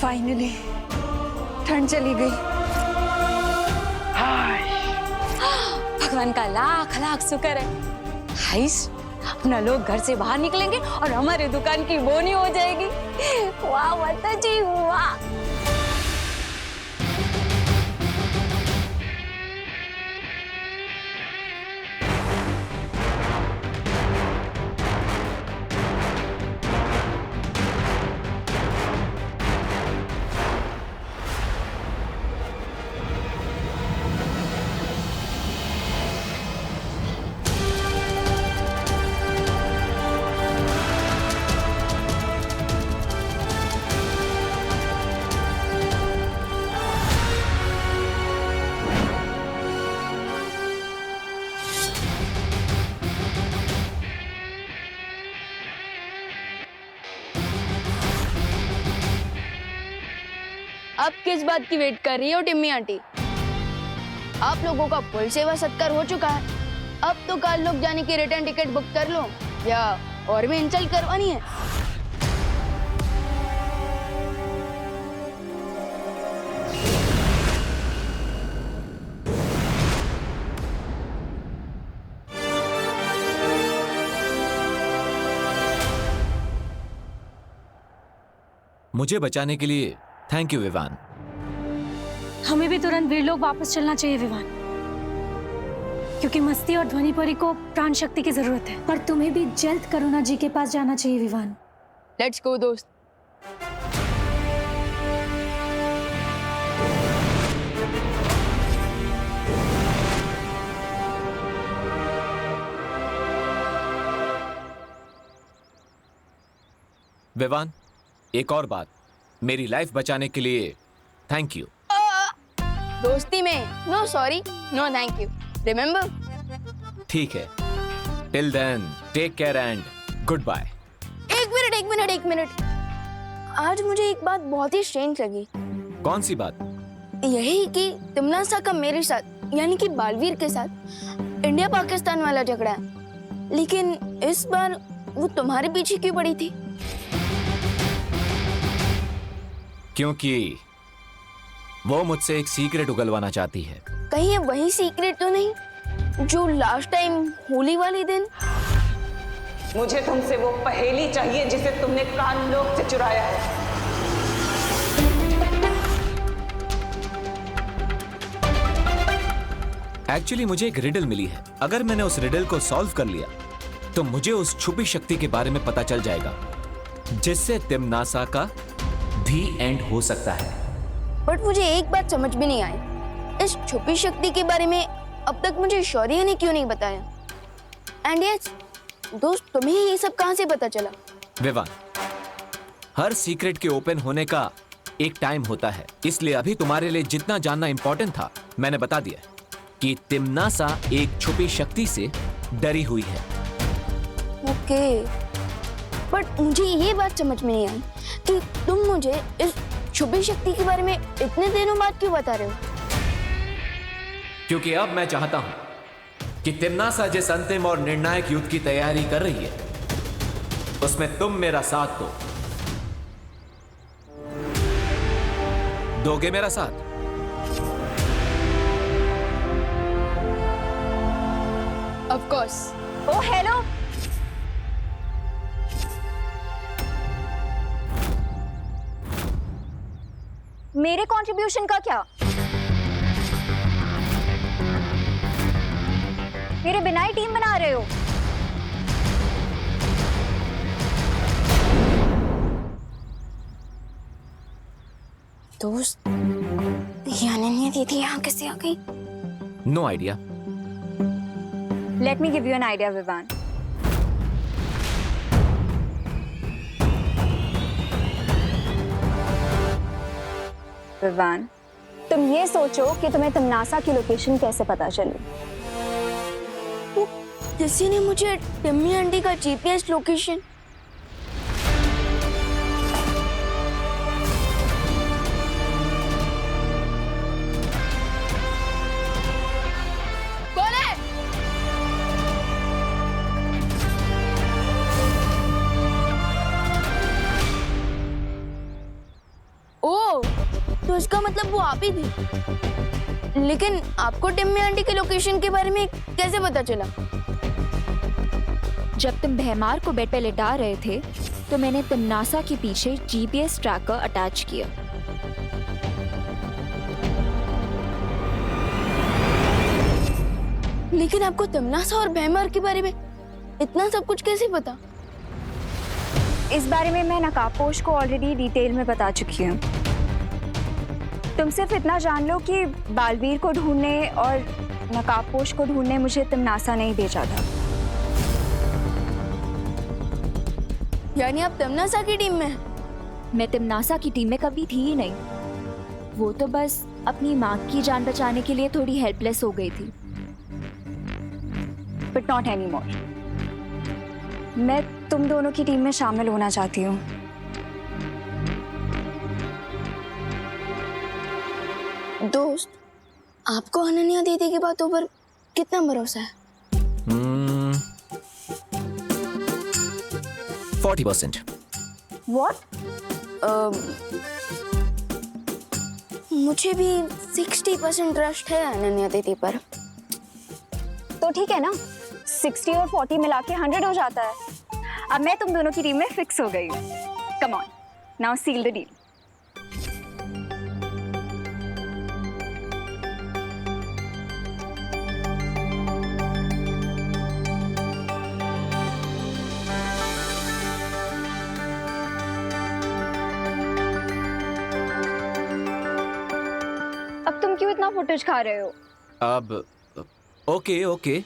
Finally ठंड चली गई। भगवान का लाख लाख शुक्र है। हाइस, अपना लोग घर से बाहर निकलेंगे और हमारी दुकान की बोनी हो जाएगी। वाह माता जी वाह। अब किस बात की वेट कर रही हो टिम्मी आंटी? आप लोगों का फुल सेवा सत्कार हो चुका है। अब तो कल लोग जाने की रिटर्न टिकट बुक कर लो, या और भी इंसल्ट करवानी है? मुझे बचाने के लिए थैंक यू विवान। हमें भी तुरंत वीरलोक वापस चलना चाहिए विवान, क्योंकि मस्ती और ध्वनिपुरी को प्राण शक्ति की जरूरत है। पर तुम्हें भी जल्द करुणा जी के पास जाना चाहिए विवान। लेट्स गो दोस्त। विवान, एक और बात, मेरी लाइफ बचाने के लिए थैंक यू। दोस्ती में no sorry no thank you, remember? ठीक है, till then take care and good bye. एक मिनट। आज मुझे एक बात बहुत ही स्ट्रेंज लगी। कौन सी बात? यही कि तिमनासा का मेरे साथ यानी कि बालवीर के साथ इंडिया पाकिस्तान वाला झगड़ा है, लेकिन इस बार वो तुम्हारे पीछे क्यों पड़ी थी? क्योंकि वो मुझसे एक सीक्रेट उगलवाना चाहती है। कहीं ये वही सीक्रेट तो नहीं जो लास्ट टाइम होली वाले दिन? मुझे तुमसे वो पहेली चाहिए जिसे तुमने कानलोक से चुराया है। एक्चुअली मुझे एक रिडल मिली है। अगर मैंने उस रिडल को सॉल्व कर लिया तो मुझे उस छुपी शक्ति के बारे में पता चल जाएगा, जिससे तिमनासा का दी एंड हो सकता है। बट मुझे एक बात समझ में नहीं आई, इस छुपी शक्ति के बारे में अब तक मुझे शौर्य ने क्यों नहीं बताया? एंड यस दोस्त, तुम्हें ये सब कहां से पता चला? विवान, हर सीक्रेट के ओपन होने का एक टाइम होता है, इसलिए अभी तुम्हारे लिए जितना जानना इंपॉर्टेंट था मैंने बता दिया कि तिमनासा एक छुपी शक्ति से डरी हुई है। ओके, बट मुझे ये बात समझ में नहीं आई कि तुम मुझे इस छुपी शक्ति के बारे में इतने दिनों बाद क्यों बता रहे हो? क्योंकि अब मैं चाहता हूं कि तिम्नासा जिस अंतिम और निर्णायक युद्ध की तैयारी कर रही है उसमें तुम मेरा साथ दो। दोगे मेरा साथ? Of course. ओ हेलो, मेरे कंट्रीब्यूशन का क्या? मेरे बिना ही टीम बना रहे हो? दोस्त, ये अनन्या दीदी यहाँ कैसे आ गई? No idea. Let me give you an idea Vivaan. Vivaan, तुम ये सोचो कि तुम्हें तिम्नासा की लोकेशन कैसे पता चली। किसी ने मुझे टिम्मी आंटी का जीपीएस लोकेशन। कौन है? ओ, तो इसका मतलब वो आप ही थी। लेकिन आपको टिम्मी आंटी के लोकेशन के बारे में कैसे पता चला? जब तुम भैमार को बेड पे लिटा रहे थे तो मैंने तिम्नासा के पीछे जीपीएस ट्रैकर अटैच किया। लेकिन आपको तिम्नासा और भैमार के बारे में इतना सब कुछ कैसे पता? इस बारे में मैं नकाबपोश को ऑलरेडी डिटेल में बता चुकी हूँ। तुम सिर्फ इतना जान लो कि बालवीर को ढूंढने और नकाबपोश को ढूंढने मुझे तिम्नासा ने ही भेजा था। यानी आप तिम्नासा की टीम में हैं? मैं तिम्नासा की टीम में कभी थी ही नहीं। वो तो बस अपनी माँ की जान बचाने के लिए थोड़ी हेल्पलेस हो गई थी। But not any more. मैं तुम दोनों की टीम में शामिल होना चाहती हूँ। दोस्त, आपको अनन्या दीदी की बातों पर कितना भरोसा है? 40%। What? मुझे भी 60% ट्रस्ट है अनन्या दीदी पर। तो ठीक है ना, 60 और 40 मिला के 100 हो जाता है। अब मैं तुम दोनों की टीम में फिक्स हो गई हूँ। Come on, now seal the deal. अब तुम क्यों इतना फुटेज खा रहे हो? अब ओके ओके।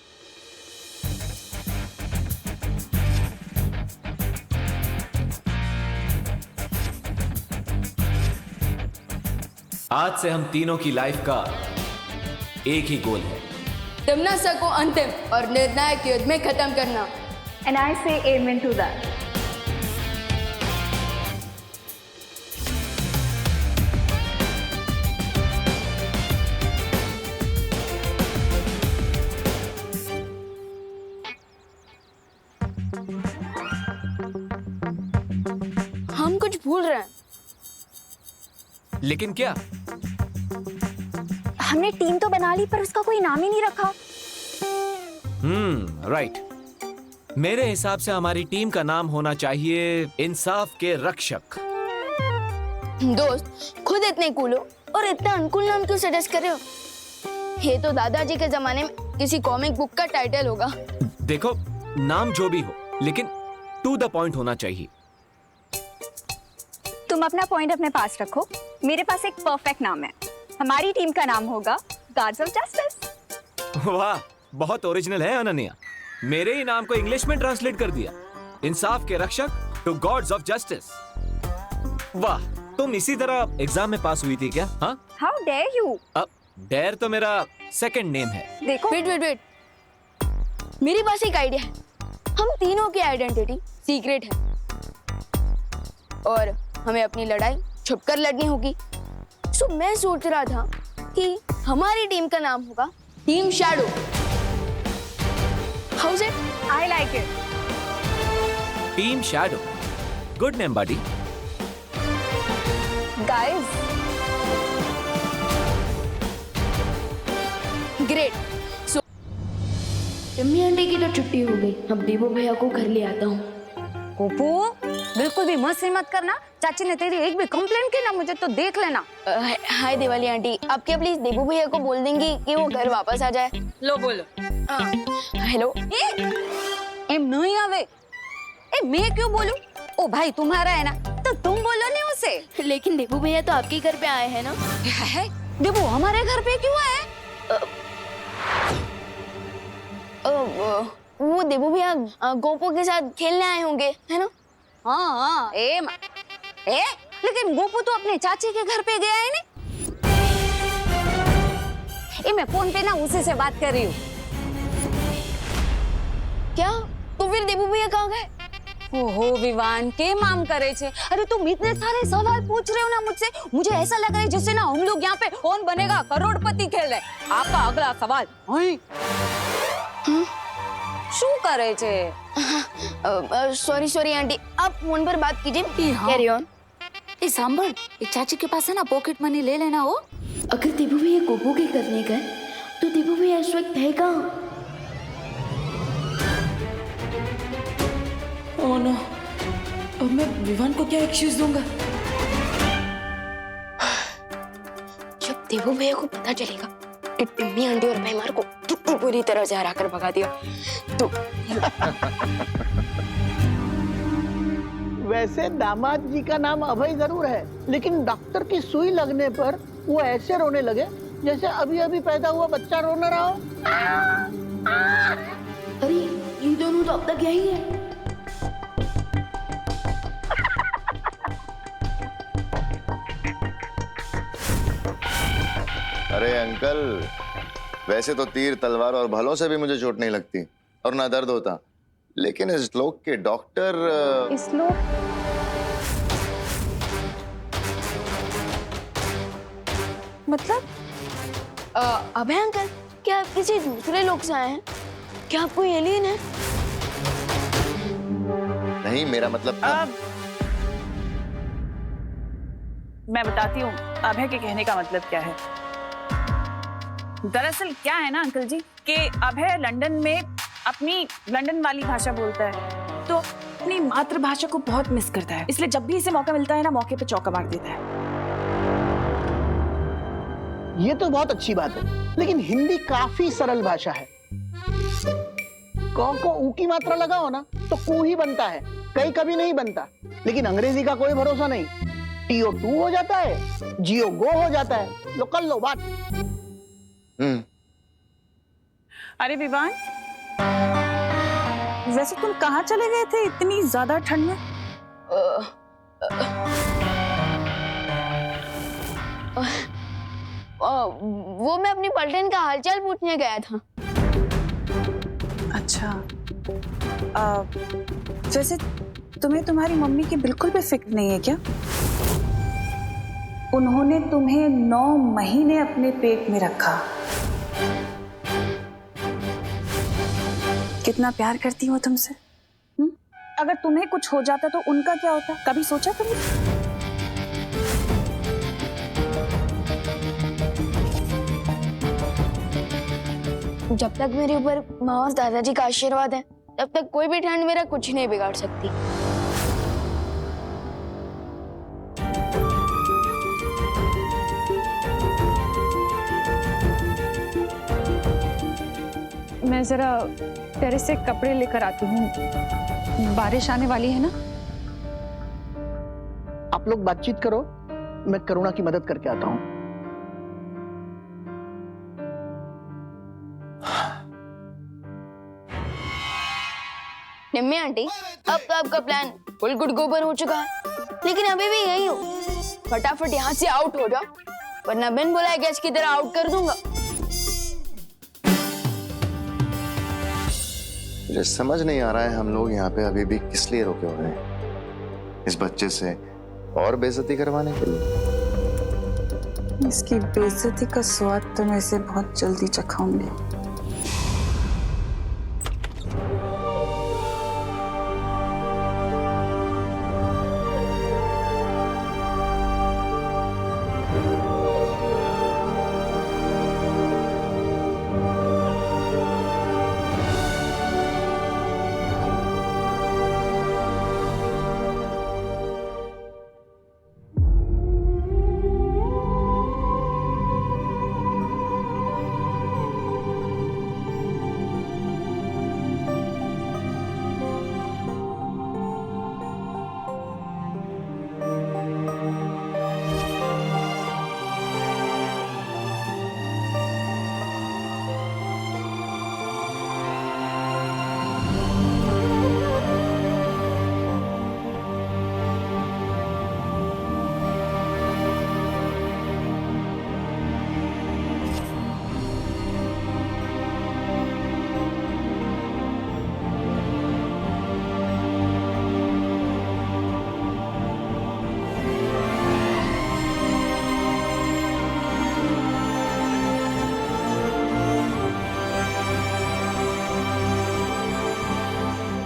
आज से हम तीनों की लाइफ का एक ही गोल है, तिम्नासा को अंतिम और निर्णायक युद्ध में खत्म करना। And I say amen to that. हम कुछ भूल रहे हैं। लेकिन क्या? हमने टीम तो बना ली पर उसका कोई नाम ही नहीं रखा। राइट। मेरे हिसाब से हमारी टीम का नाम होना चाहिए इंसाफ के रक्षक। दोस्त, खुद इतने कूल हो और इतना अनकूल नाम क्यों सजेस्ट कर रहे हो? ये तो दादाजी के जमाने में किसी कॉमिक बुक का टाइटल होगा। देखो, नाम जो भी हो लेकिन टू द पॉइंट होना चाहिए। तुम अपना पॉइंट अपने पास रखो। मेरे पास एक परफेक्ट नाम है। हमारी टीम का नाम होगा गार्ड्स ऑफ जस्टिस। वाह, बहुत ओरिजिनल है अनन्या। मेरे ही नाम को इंग्लिश में ट्रांसलेट कर दिया, इंसाफ के रक्षक टू गॉड्स ऑफ जस्टिस। वाह, तुम इसी तरह एग्जाम में पास हुई थी क्या? हाँ, हाउ डेयर यू। अब डेयर तो मेरा सेकंड नेम है। देखो, वेट वेट वेट, मेरे पास एक आइडिया है। हम तीनों की आइडेंटिटी सीक्रेट है और हमें अपनी लड़ाई छुपकर लड़नी होगी। सो मैं सोच रहा था कि हमारी टीम का नाम होगा team shadow. How is it? I like it. Team shadow, good name buddy. Guys, great. So Timmy aunty की तो छुट्टी हो गई, अब देवो भैया को घर ले आता हूँ। गोपू बिल्कुल भी मस्ती मत करना। चाची ने तेरी एक भी कंप्लेंट की ना, मुझे तो देख लेना। हाय दिवाली आंटी, आप क्या प्लीज देवो भैया को बोल देंगी कि वो घर वापस आ जाए? लो बोलो। हेलो। एम नहीं आवे। ए मैं क्यों बोलूं? ओ भाई तुम्हारा है ना, तो तुम बोलो नहीं उसे। लेकिन देवो भैया तो आपके घर पे आए हैं ना? है देवो हमारे घर पे क्यों आए? वो देवो भैया गोपू के साथ खेलने आए होंगे, है ना? हाँ लेकिन गोपू तो अपने चाची के घर पे गया है ना। मैं फोन पे ना उसी से बात कर रही हूँ। क्या? तो फिर देवो भैया कहाँ गए? ओहो विवान के माम करे छे। अरे तुम इतने सारे सवाल पूछ रहे हो ना मुझसे, मुझे ऐसा लग रहा है जैसे ना हम लोग यहाँ पे कौन बनेगा करोड़पति खेल रहे। आपका अगला सवाल। शू करे छे? सॉरी आंटी, आप फोन पर बात कीजिए। Carry on. सांभर, चाची के पास है ना पॉकेट मनी ले लेना। हो अगर देवो भैया गोपू के करने गए तो देवो भैया इस वक्त है कहाँ? ओह नो, अब मैं विवान को क्या एक्सक्यूज दूंगा? जब देवो भैया को पता चलेगा कि टिम्मी आंटी और भैमार को कितनी बुरी तरह से हरा कर भगा दिया तो वैसे दामाद जी का नाम अभय जरूर है, लेकिन डॉक्टर की सुई लगने पर वो ऐसे रोने लगे जैसे अभी अभी पैदा हुआ बच्चा रो न रहा हो। अरे ये दोनों तो अब तक यही है। अरे अंकल, वैसे तो तीर तलवार और भलों से भी मुझे चोट नहीं लगती और ना दर्द होता, लेकिन इस लोग के डॉक्टर इस लोग मतलब अभय अंकल, क्या आप किसी दूसरे लोग से आए हैं? क्या आप कोई एलियन है? नहीं, मेरा मतलब था। मैं बताती हूँ अभय के कहने का मतलब क्या है। दरअसल क्या है ना अंकल जी कि अभय लंदन में अपनी लंदन वाली भाषा बोलता है, तो अपनी मातृभाषा को बहुत मिस करता है, इसलिए जब भी इसे मौका मिलता है ना, मौके पे चौका मार देता है। ये तो बहुत अच्छी बात है, लेकिन हिंदी काफी सरल भाषा है। क को ऊ की मात्रा लगाओ ना तो कू ही बनता है, कई कभी नहीं बनता। लेकिन अंग्रेजी का कोई भरोसा नहीं, टीओ टू हो जाता है, जियो गो हो जाता है। लो कर लो बात। अरे विवान, वैसे तुम कहाँ चले गए थे इतनी ज्यादा ठंड में? वो मैं अपनी पलटन का हालचाल पूछने गया था। अच्छा, वैसे तुम्हें तुम्हारी मम्मी की बिल्कुल भी फिक्र नहीं है क्या? उन्होंने तुम्हें 9 महीने अपने पेट में रखा। कितना प्यार करती हो तुमसे। अगर तुम्हें कुछ हो जाता तो उनका क्या होता, कभी सोचा तुमने? जब तक मेरे ऊपर माँ और दादाजी का आशीर्वाद है, तब तक कोई भी ठंड मेरा कुछ नहीं बिगाड़ सकती। मैं जरा टेरेस से कपड़े लेकर आती हूँ, बारिश आने वाली है ना। आप लोग बातचीत करो, मैं करुणा की मदद करके आता हूँ। निम्मी आंटी, अब तो आपका प्लान फुल गुड गोबर हो चुका है, लेकिन अभी भी यही हो। फटाफट यहाँ से आउट हो जाओ, वरना बिन बुलाए गैस की तरह आउट कर दूंगा। मुझे समझ नहीं आ रहा है हम लोग यहाँ पे अभी भी किस लिए रुके हुए हैं, इस बच्चे से और बेइज्जती करवाने के लिए। इसकी बेइज्जती का स्वाद तो मैं इसे बहुत जल्दी चखाऊंगी।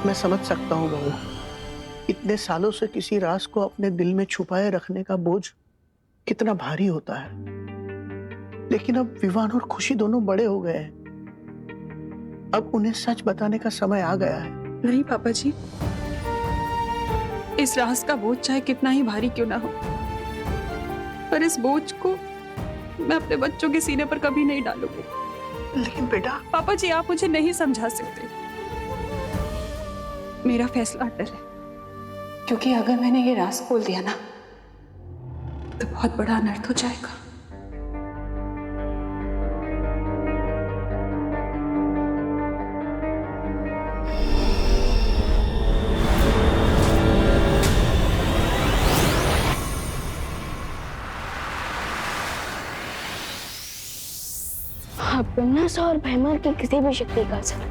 मैं समझ सकता हूँ बहू, इतने सालों से किसी राज को अपने दिल में छुपाए रखने का बोझ कितना भारी होता है। लेकिन अब विवान और खुशी दोनों बड़े हो गए हैं, अब उन्हें सच बताने का समय आ गया है। नहीं पापा जी, इस राज का बोझ चाहे कितना ही भारी क्यों ना हो, पर इस बोझ को मैं अपने बच्चों के सीने पर कभी नहीं डालूंगी। लेकिन बेटा, पापा जी आप मुझे नहीं समझा सकते। मेरा फैसला अटल है, क्योंकि अगर मैंने ये राज खोल दिया ना तो बहुत बड़ा अनर्थ हो जाएगा। अब बिन्नासा और भैमार की किसी भी शक्ति का असर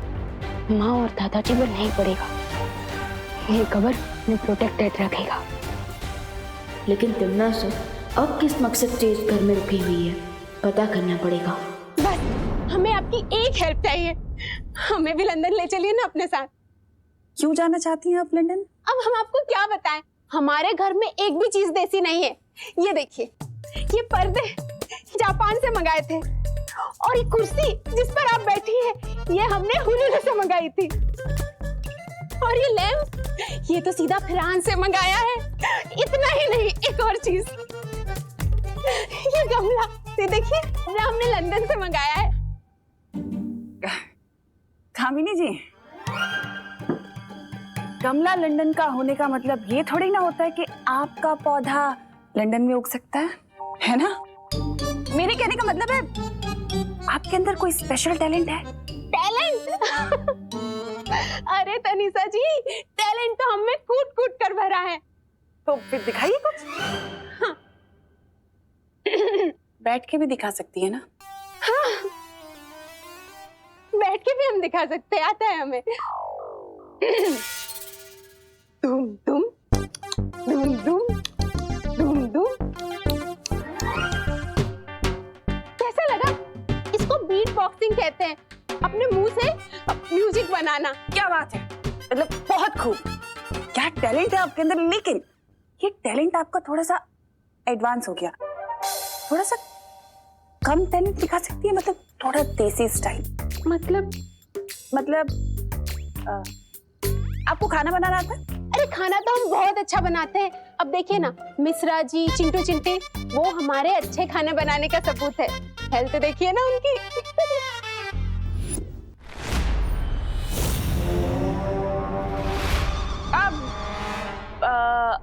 माँ और दादाजी पर नहीं पड़ेगा। ये कबर उन्हें प्रोटेक्टेड रखेगा। लेकिन तिमनासा अब किस मकसद से इस घर में रुकी हुई है, पता करना पड़ेगा। बस हमें आपकी एक हेल्प चाहिए, हमें भी लंदन ले चलिए ना अपने साथ। क्यों जाना चाहती हैं आप लंदन? अब हम आपको क्या बताएं, हमारे घर में एक भी चीज देसी नहीं है। ये देखिए, ये पर्दे जापान से मंगाए थे, और ये कुर्सी जिस पर आप बैठी हैं ये हमने हुनर से मंगाई थी, और ये लैंप ये तो सीधा फ्रांस से मंगाया है। इतना ही नहीं, एक और चीज, ये गमला ये देखिए ये हमने लंदन से मंगाया है। कामिनी जी, गमला लंदन का होने का मतलब ये थोड़ी ना होता है कि आपका पौधा लंदन में उग सकता है ना? मेरे कहने का मतलब है आपके अंदर कोई स्पेशल टैलेंट है। टैलेंट? अरे तनिषा जी, टैलेंट तो हमें कूट कूट कर भरा है। तो फिर दिखाइए कुछ। हाँ। बैठ के भी दिखा सकती है ना? हाँ। बैठ के भी हम दिखा सकते हैं, आता है हमें। तुम तुम तुम तुम तुम तुम। कैसा लगा? इसको बीट बॉक्सिंग कहते हैं, अपने मुंह से म्यूजिक बनाना। क्या बात है, मतलब बहुत खूब। क्या टैलेंट है आपके अंदर, लेकिन ये टैलेंट आपका थोड़ा सा एडवांस हो गया। थोड़ा सा कम टैलेंट दिखा सकती है, मतलब थोड़ा देसी स्टाइल। मतलब आपको खाना बनाना आता है? अरे खाना तो हम बहुत अच्छा बनाते हैं। अब देखिए ना, मिश्रा जी, चिंटू चिंटी, वो हमारे अच्छे खाने बनाने का सबूत है। हेल्थ देखिए ना उनकी।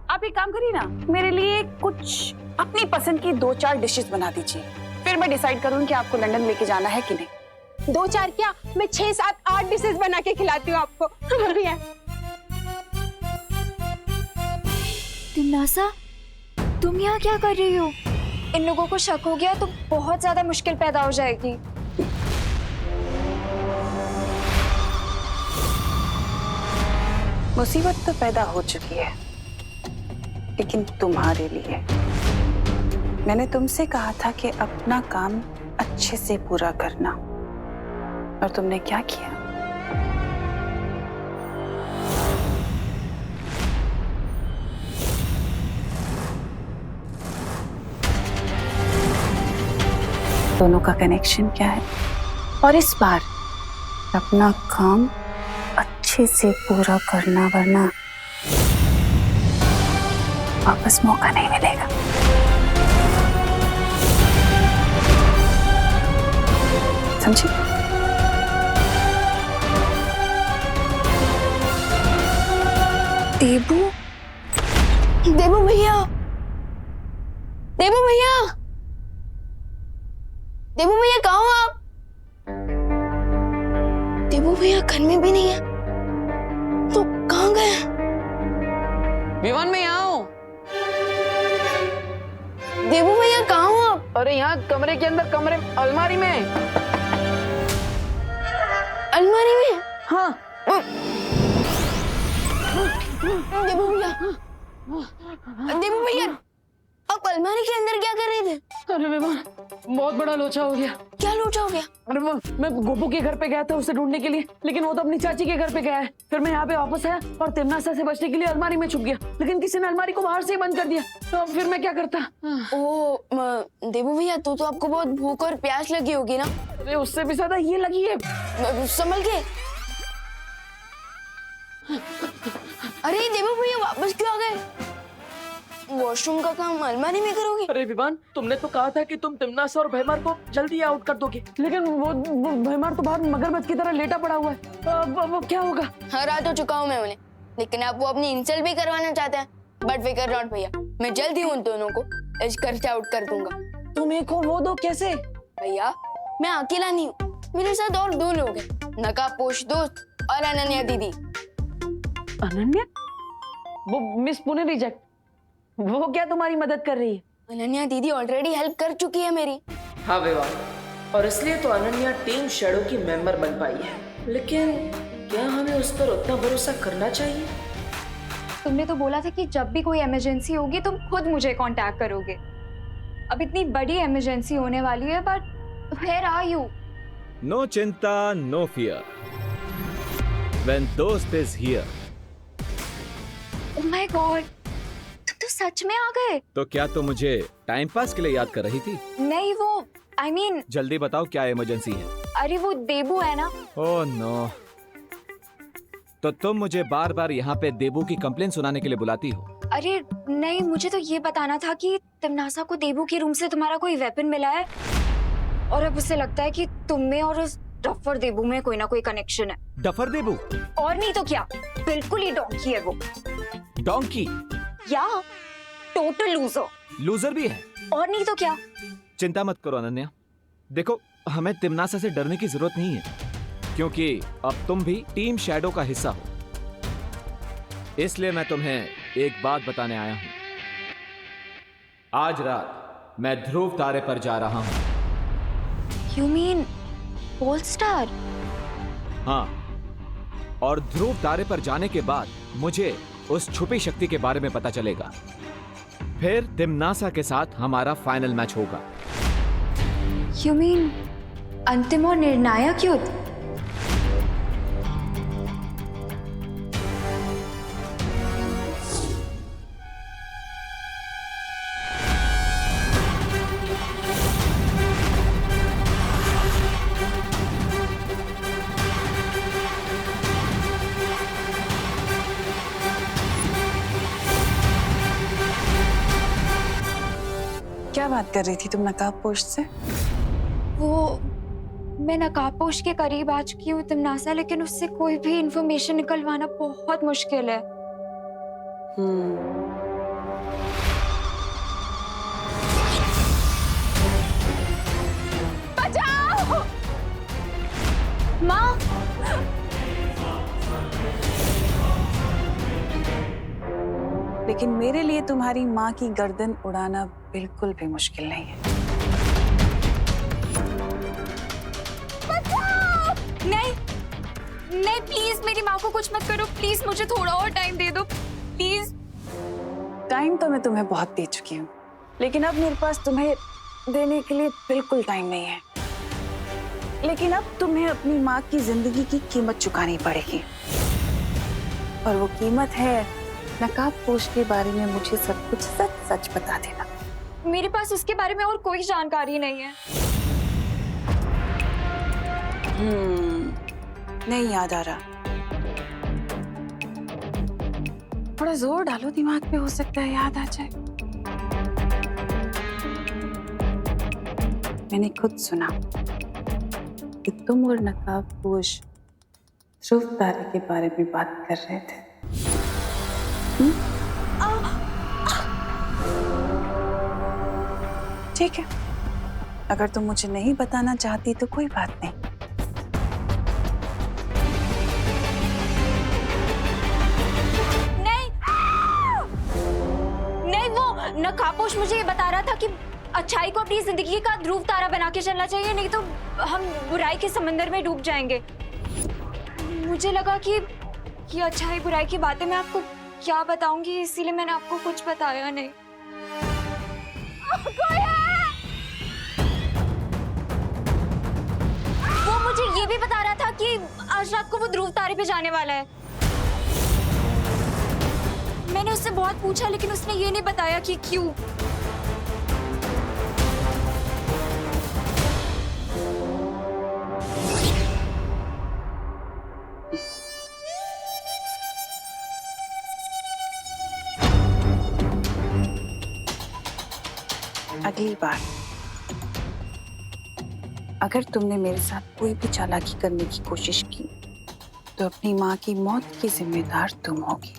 आप एक काम करिए ना, मेरे लिए कुछ अपनी पसंद की 2-4 डिशेस बना दीजिए, फिर मैं डिसाइड करूँ कि आपको लंदन लेके जाना है कि नहीं। 2-4 क्या, मैं 6, 7, 8 डिशेस बना के खिलाती हूँ आपको। तिमनासा, तुम यहाँ क्या कर रही हो? इन लोगों को शक हो गया तो बहुत ज्यादा मुश्किल पैदा हो जाएगी। मुसीबत तो पैदा हो चुकी है, लेकिन तुम्हारे लिए। मैंने तुमसे कहा था कि अपना काम अच्छे से पूरा करना, और तुमने क्या किया? दोनों का कनेक्शन क्या है? और इस बार अपना काम अच्छे से पूरा करना, वरना वापस मौका नहीं मिलेगा। समझी? देबू, देबू भैया, देबू भैया, देबू भैया कहाँ हो आप? देबू भैया घर में भी नहीं है, तो कहाँ गए? विमान में यहाँ हूँ। देबू भैया कहाँ हो आप? अरे यहाँ कमरे के अंदर, कमरे अलमारी में। अलमारी में? हाँ। देबू भैया, देबू भैया, आप अलमारी के अंदर क्या कर रहे थे? अरे विवान, बहुत बड़ा लोचा हो गया। क्या लोचा हो गया? अरे मैं गोपू के घर पे गया था उसे ढूंढने के लिए, लेकिन वो तो अपनी चाची के घर पे गया है। फिर मैं यहाँ पे वापस आया और तिमनासा से बचने के लिए अलमारी में छुप गया, लेकिन किसी ने अलमारी को बाहर से ही बंद कर दिया। तो अब फिर मैं क्या करता? देबू भैया, तो आपको बहुत भूख और प्यास लगी होगी ना? अरे उससे भी ज्यादा ये लगी है। संभल के। अरे देबू भैया वापस क्यों आ गए? वॉशरूम का काम अलमारी में करोगे? अरे विवान, तुमने तो कहा था कि तुम तिमनासा और भैमार को जल्दी आउट कर दोगे, लेकिन वो भैमार तो बाहर मगरमच्छ की तरह लेटा पड़ा हुआ है। अब क्या होगा? हरा तो चुका हूँ मैं उन्हें, लेकिन आप वो अपनी इंसल्ट भी करवाना चाहते हैं। बट फिकर नॉट भैया, मैं जल्दी उन दोनों को इस घर से आउट कर दूंगा। तुम एक हो वो दो कैसे? भैया मैं अकेला नहीं हूँ, मेरे साथ और 2 लोग हैं, नकाबपोश दोस्त और अनन्या दीदी। अनन्या? वो मिस पुणे रिजेक्ट, वो क्या तुम्हारी मदद कर रही है? अनन्या दीदी ऑलरेडी हेल्प कर चुकी है मेरी। हाँ विवान, और इसलिए तो अनन्या टीम शैडो की मेंबर बन पाई है। लेकिन क्या हमें उस पर उतना भरोसा करना चाहिए? तुमने तो बोला था कि जब भी कोई इमरजेंसी होगी तुम खुद मुझे कांटेक्ट करोगे। अब इतनी बड़ी इमरजेंसी होने वाली है, but where are you? No चिंता, नो फियर, व्हेन दोस्त is here. Oh my God, तुम तो सच में आ गए। तो क्या तुम मुझे टाइम पास के लिए याद कर रही थी? नहीं, वो आई मीन जल्दी बताओ क्या इमरजेंसी है? अरे वो देबू है ना। ओह नो, तो तुम मुझे बार बार यहाँ पे देबू की कंप्लेन सुनाने के लिए बुलाती हो? अरे नहीं, मुझे तो ये बताना था कि तिमनासा को देबू के रूम से तुम्हारा कोई वेपन मिला है और अब उसे लगता है कि तुम में और उस डफर देबू में कोई ना कोई कनेक्शन है। डफर देबू? और नहीं तो क्या, बिल्कुल ही डोंकी है वो। डोंकी? या टोटल लूजर। लूजर भी है? और नहीं तो क्या। चिंता मत करो अनन्या, देखो हमें तिमनासा से डरने की जरूरत नहीं है, क्योंकि अब तुम भी टीम शैडो का हिस्सा हो। इसलिए मैं तुम्हें एक बात बताने आया हूं। आज रात मैं ध्रुव तारे पर जा रहा हूं। You mean pole star? हाँ, और ध्रुव तारे पर जाने के बाद मुझे उस छुपी शक्ति के बारे में पता चलेगा। फिर तिमनासा के साथ हमारा फाइनल मैच होगा। You mean अंतिम और निर्णायक युद्ध? क्या बात कर रही थी तुम नकाबपोश से? वो मैं नकाबपोश के करीब आ चुकी हूँ तिमनासा, लेकिन उससे कोई भी इंफॉर्मेशन निकलवाना बहुत मुश्किल है। बचाओ! माँ! लेकिन मेरे लिए तुम्हारी माँ की गर्दन उड़ाना बिल्कुल भी मुश्किल नहीं है। नहीं नहीं, प्लीज मेरी माँ को कुछ मत करो, प्लीज मुझे थोड़ा और टाइम दे दो, प्लीज। टाइम तो मैं तुम्हें बहुत दे चुकी हूँ, लेकिन अब मेरे पास तुम्हें देने के लिए बिल्कुल टाइम नहीं है। लेकिन अब तुम्हें अपनी माँ की जिंदगी की कीमत चुकानी पड़ेगी, और वो कीमत है नकाबपोश के बारे में मुझे सब कुछ सच सच बता देना। मेरे पास उसके बारे में और कोई जानकारी नहीं है। नहीं याद आ रहा। थोड़ा जोर डालो दिमाग पे, हो सकता है याद आ जाए। मैंने खुद सुना कि तुम और नकाबपोश ध्रुव तारे के बारे में बात कर रहे थे। ठीक है, अगर तुम मुझे नहीं बताना चाहती तो कोई बात नहीं। नहीं, वो नकाबपोश मुझे ये बता रहा था कि अच्छाई को अपनी जिंदगी का ध्रुव तारा बना के चलना चाहिए, नहीं तो हम बुराई के समंदर में डूब जाएंगे। मुझे लगा कि अच्छाई बुराई की बातें मैं आपको क्या बताऊंगी, इसीलिए मैंने आपको कुछ बताया नहीं। कोई है। वो मुझे ये भी बता रहा था कि आज रात को वो ध्रुव तारे पे जाने वाला है। मैंने उससे बहुत पूछा लेकिन उसने ये नहीं बताया कि क्यों। अगली बार अगर तुमने मेरे साथ कोई भी चालाकी करने की कोशिश की तो अपनी माँ की मौत की जिम्मेदार तुम होगी।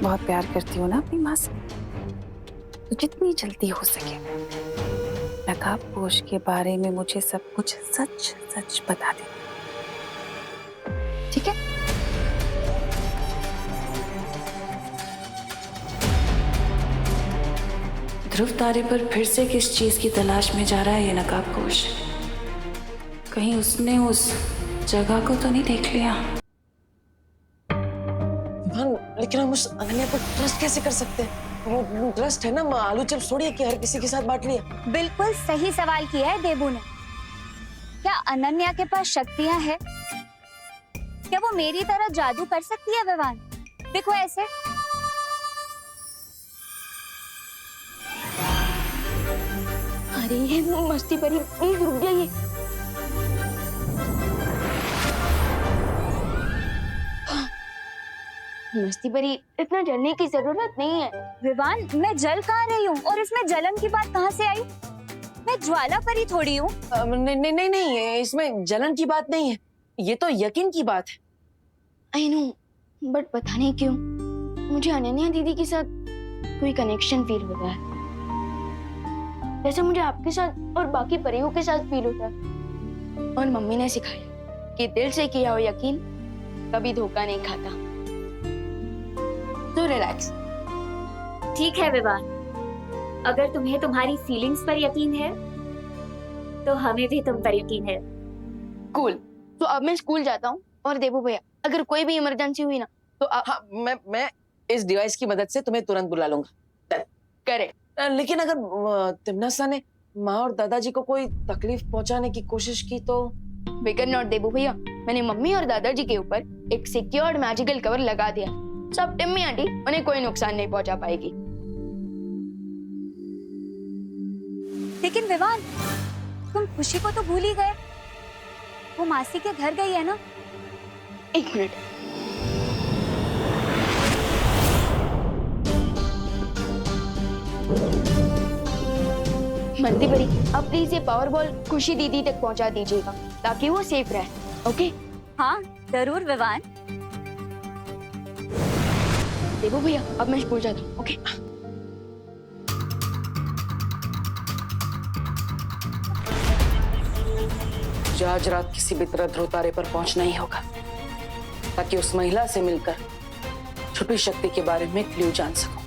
बहुत प्यार करती हो ना अपनी माँ से, तो जितनी जल्दी हो सके नकाबपोश के बारे में मुझे सब कुछ सच सच बता दे, ठीक है? ध्रुव तारे पर फिर से किस चीज की तलाश में जा रहा है ये नकाबपोश? कहीं उसने उस जगह को तो नहीं देख लिया? लेकिन हम उस अनन्या पर ट्रस्ट कैसे कर सकते हैं? वो ट्रस्ट है ना, आलू चिप्स थोड़ी है कि हर किसी के साथ बांट लिया। बिल्कुल सही सवाल किया है देबू ने। क्या अनन्या के पास शक्तियां हैं? क्या वो मेरी तरह जादू कर सकती है विवान? देखो ऐसे। अरे ये मस्ती परी, प्लीज रुक जाइए। मस्ती परी, इतना जलने की जरूरत नहीं है। विवान, मैं जल कहाँ रही हूँ और इसमें जलन की बात कहाँ से आई? मैं ज्वाला परी थोड़ी हूँ। नहीं नहीं नहीं नहीं, इसमें जलन की बात नहीं है, ये तो यकीन की बात है। आई नो, बट पता नहीं क्यों मुझे अनन्या दीदी के साथ कोई कनेक्शन फील हो रहा है, जैसे मुझे आपके साथ और बाकी परियों के साथ फील होता है। और मम्मी ने सिखाया कि दिल से किया हो यकीन कभी धोखा नहीं खाता। तो रिलैक्स। ठीक है विवान, अगर तुम्हें तुम्हारी फीलिंग्स पर यकीन है तो हमें भी तुम पर यकीन है। कूल। तो अब मैं स्कूल जाता हूँ और देबू भैया अगर कोई भी इमरजेंसी हुई ना तो हाँ, मैं इस डिवाइस की मदद से तुम्हें तुरंत बुला लूंगा। करे। लेकिन अगर तिम्नासा ने माँ और दादाजी को कोई तकलीफ पहुंचाने की कोशिश की तो? फिकर नॉट देबू भैया, मैंने मम्मी और दादाजी के ऊपर एक सिक्योर्ड मैजिकल कवर लगा दिया। सब टिम्मी आंटी उन्हें कोई नुकसान नहीं पहुंचा पाएगी। लेकिन विवान, तुम खुशी को तो भूल ही गए। वो मासी के घर गई है ना? एक मिनट। मंदी परी, अब प्लीज ये पावर बॉल खुशी दीदी तक पहुंचा दीजिएगा ताकि वो सेफ रहे। ओके? हाँ जरूर विवान। देबू भैया, अब मैं स्कूल जाता हूँ। ओके? मुझे आज रात किसी भी तरह ध्रुव तारे पर पहुंचना ही होगा ताकि उस महिला से मिलकर छुपी शक्ति के बारे में क्लू जान सकूं।